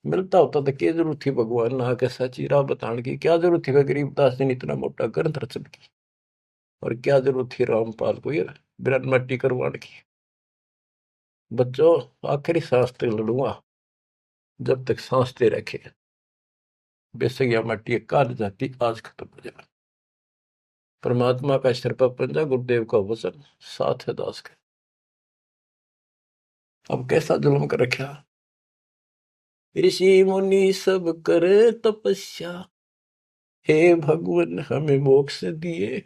मिलता होता तो क्या जरूरत थी भगवान ना के सच्ची राह बताने की। क्या जरूरत थी गरीबदास ने इतना मोटा ग्रंथ रचन की, और क्या जरूरत थी रामपाल को ये बिरन मट्टी करवाने की। बच्चों आखिरी सांस तक लड़ूंगा, जब तक सांस दे रखे। बेशक यह मट्टी काट जाती, आज खत्म हो जाए। परमात्मा का सिर पर पंजा, गुरुदेव का वचन साथ है दास का। अब कैसा जुल्म कर रखा। ऋषि मुनि सब करे तपस्या, हे भगवान हमें मोक्ष दिए।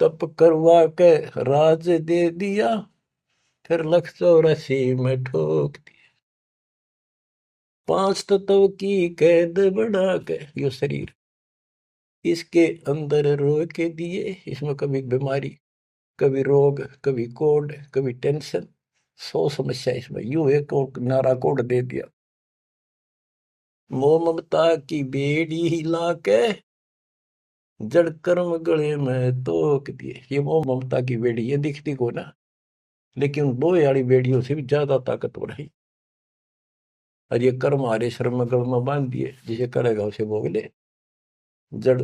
तप करवा के राज दे दिया, फिर 184 में ठोक दिया। 5 तत्व की कैद बढ़ा के यो शरीर इसके अंदर रोक के दिए। इसमें कभी बीमारी, कभी रोग, कभी कोड, कभी टेंशन, 100 समस्या इसमें। यूं एक और नारा कोड दे दिया, मोह ममता की बेड़ी हिला के जड़ कर्म गले में तोक दिए। ये मोह ममता की बेड़ी, ये दिखती को ना, लेकिन दो यारी बेड़ियों से भी ज्यादा ताकतवर है। और ये कर्म हमारे श्रम गल में बांध दिए, जिसे करेगा उसे भोग ले। जड़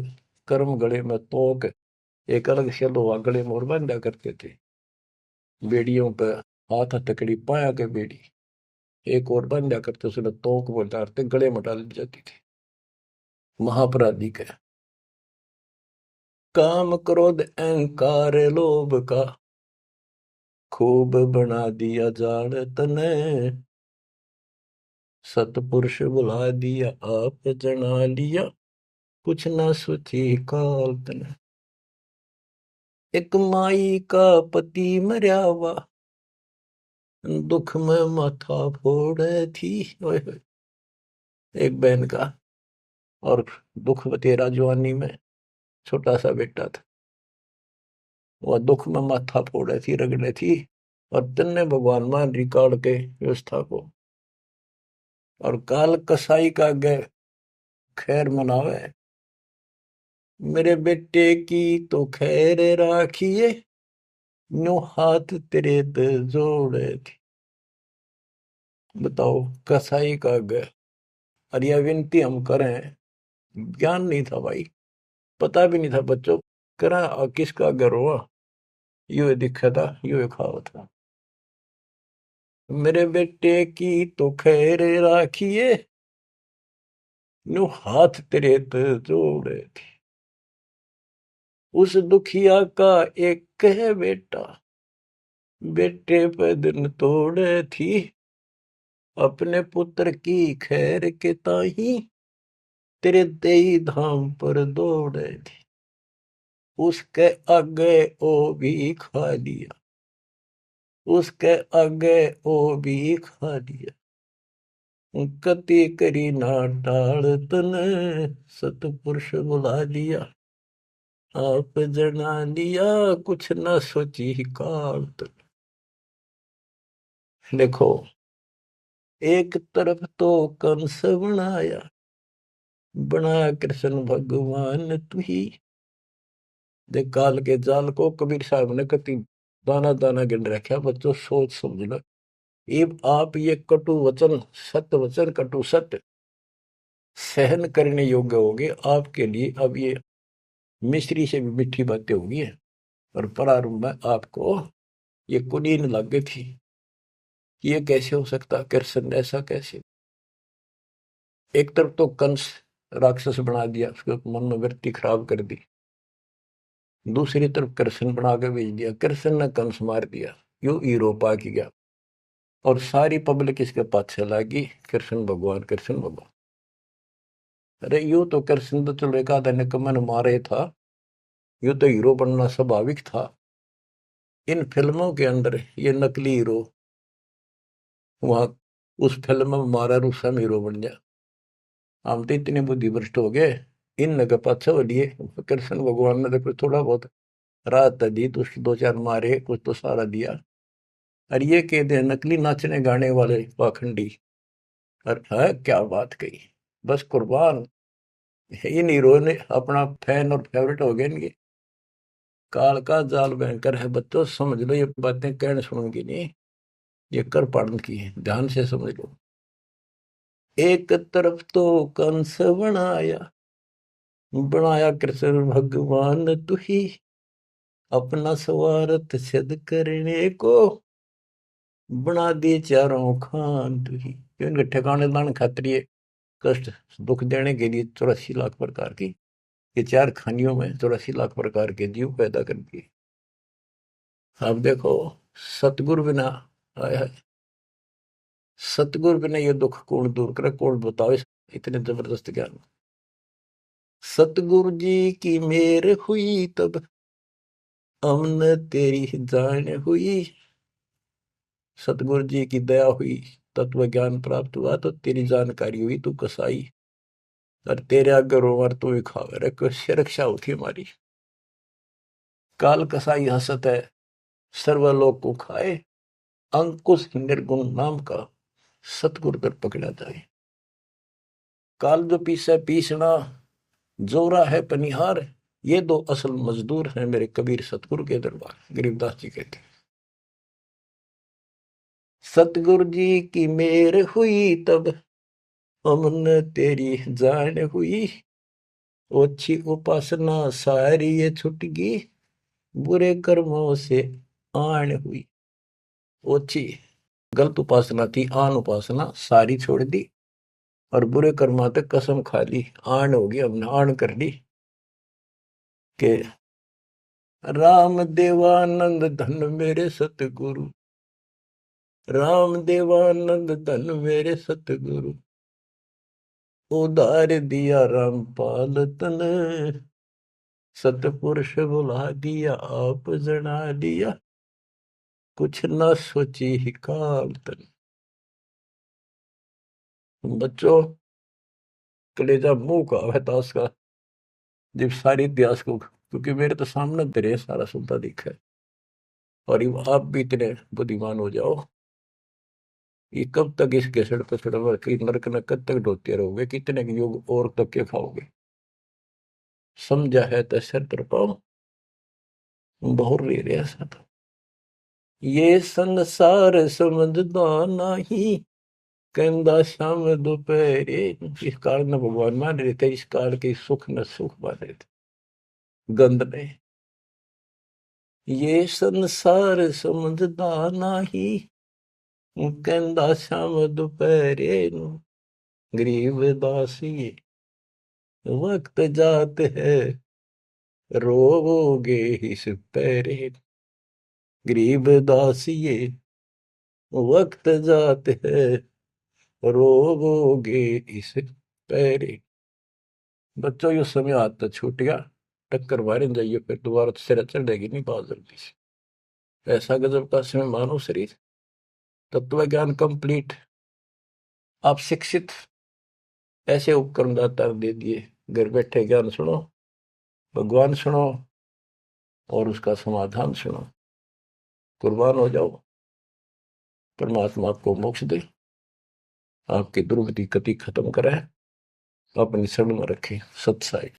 कर्म गले में तोक, एक अलग से लोहा गले में और बांधा करते थे। बेड़ियों पे हाथ हथकड़ी पाया के बेड़ी एक और बांधा करते, उसने तोक में डालते, गले में डाल दी जाती थी। महापराधी का काम क्रोध अहंकार लोभ का खूब बना दिया जान तने, सतपुरुष बुला दिया आप जना लिया, कुछ न सोची काल तने। एक माई का पति मरया हुआ दुख में माथा फोड़े थी। ओए होए। एक बहन का और दुख तेरा जवानी में छोटा सा बेटा था, वह दुख में माथा फोड़े थी, रगड़े थी। और तन्ने भगवान मान रिकॉर्ड के व्यवस्था को, और काल कसाई का गे खैर मनावे, मेरे बेटे की तो खैर राखिए, नो हाथ तेरे ते जोड़े थी। बताओ, कसाई का गे। और यह विनती हम करें, ज्ञान नहीं था भाई, पता भी नहीं था बच्चों, करा और किसका घर हुआ, यू दिखा था, यू खावा था। मेरे बेटे की तो खैर राखिए, नो हाथ तेरे ते जोड़े थी। उस दुखिया का एक है बेटा, बेटे पे दिन तोड़े थी, अपने पुत्र की खैर के ताही तेरे तेई धाम पर दौड़े थी। उसके आगे ओ भी खा लिया, उसके आगे ओ भी खा लिया, कति करी ना टाल तने, सतपुरुष बुला लिया आप जना लिया, कुछ न सोची काल तने। देखो, एक तरफ तो कंस बनाया, बनाया कृष्ण भगवान तू ही। देख काल के जाल को कबीर साहब ने कति दाना दाना गिन रखा। बच्चों सोच समझ लो, ये आप ये कटु वचन, सत्य वचन कटु सत्य सहन करने योग्य होगे आपके लिए। अब ये मिश्री से भी मीठी बातें होगी। और प्रारंभ में आपको ये कुनीन लग गई थी, ये कैसे हो सकता, कृष्ण ऐसा कैसे। एक तरफ तो कंस राक्षस बना दिया, उसके मन में वृत्ति खराब कर दी। दूसरी तरफ कृष्ण बना के भेज दिया, कृष्ण ने कंस मार दिया, यू हीरो पा की गया। और सारी पब्लिक इसके पाछे लगी, कृष्ण भगवान कृष्ण भगवान। अरे यू तो कृष्ण तो चलो एक आधा निकम्मन मारे था, यू तो हीरो बनना स्वाभाविक था। इन फिल्मों के अंदर ये नकली हीरो, वहां उस फिल्म में मारा रूसम हीरो बन जा। हम तो इतने बुद्धि भ्रष्ट हो गए, इन नगर पाछे लिए कृष्ण भगवान ने देखो थोड़ा बहुत राहत दी, तो उसके दो चार मारे, कुछ तो सारा दिया। और ये कहते हैं नकली नाचने गाने वाले पाखंडी। और है क्या बात कही, बस कुर्बान। इन हीरो ने अपना फैन और फेवरेट हो गए इनके। काल का जाल भयंकर है बच्चों, समझ लो, ये बातें कहने सुनूंगी नहीं, ये कर पाड़न की है, ध्यान से समझ लो। एक तरफ तो कंस बनाया, बनाया कृष्ण भगवान तू ही, अपना स्वार्थ सिद्ध करने को बना दिए चारों खान तू ही। इनके ठिकाने लाने खातिर ये कष्ट दुख देने के लिए 84 लाख प्रकार की, ये चार खानियों में 84 लाख प्रकार के जीव पैदा कर दिए। अब देखो, सतगुरु बिना, आया है, सतगुरु बिना ये दुख कौन दूर करे, कौन बताओ इतने जबरदस्त ज्ञान। सतगुरु जी की मेर हुई तब हमने तेरी जान हुई। सतगुरु जी की दया हुई, तत्व ज्ञान प्राप्त हुआ, तो तेरी जानकारी हुई, तू कसाई। और तेरे आगे रोवर तू ही खावे रे, कैसे रक्षा होती हमारी। काल कसाई हसत है, सर्वलोक को खाए, अंकुश निर्गुण नाम का सतगुरु दर पकड़ा जाए। काल जो पीसे पीसना, जोरा है पनिहार, ये दो असल मजदूर हैं मेरे कबीर सतगुरु के दरबार। गरीबदास जी कहते हैं, सतगुरु जी की मेर हुई तब हमने तेरी जान हुई, ओछी उपासना सारी ये छुट गई, बुरे कर्मों से आन हुई। ओछी गलत उपासना थी, आन उपासना सारी छोड़ दी, और बुरे कर्मा तक कसम खा ली, आन होगी, हमने आन कर ली के राम देवानंद धन मेरे सतगुरु, राम देवानंद धन मेरे सतगुरु, उधार दिया रामपाल तन, सतपुरुष बुला दिया आप जना दिया, कुछ न सोची ही काल तन। बच्चों, कलेजा मुंह का है ताश का, जब सारी इतिहास को, क्योंकि मेरे तो सामने तेरे सारा सुनता दिखा है, और ये आप भी इतने बुद्धिमान हो जाओ, ये कब तक इस घसड़ पसड़ की नरक न कब तक ढोते रहोगे, कितने युग और तक के खाओगे। समझा है तो सर तर पाओ, बहुर ले रहा सा तो ये संसार समझदा नहीं, कहंदा शाम दोपहरे। इस काल न भगवान मान रहे थे, इस काल के सुख न सुख मान रहे थे गंद ने। ये संसार समझदा नहीं, कहंदा शाम दोपहरे, गरीब दासी वक्त जात है, रोवोगे इस पैरे। गरीब दासिये वक्त जात है, रोवोगे इस पैरे। बच्चों ये समय आता छूट गया, टक्कर मारे जाइए, फिर दोबारा तो सिर चढ़ जाएगी नहीं बहुत जल्दी से। ऐसा गजब का समय मानो शरीर, तत्व ज्ञान कंप्लीट, आप शिक्षित, ऐसे उपकरण दाता दे दिए, घर बैठे ज्ञान सुनो, भगवान सुनो, और उसका समाधान सुनो, कुर्बान हो जाओ, परमात्मा आपको मोक्ष दे, आपकी दुर्गति कति खत्म करे, अपनी शरण में रखे। सत्साई।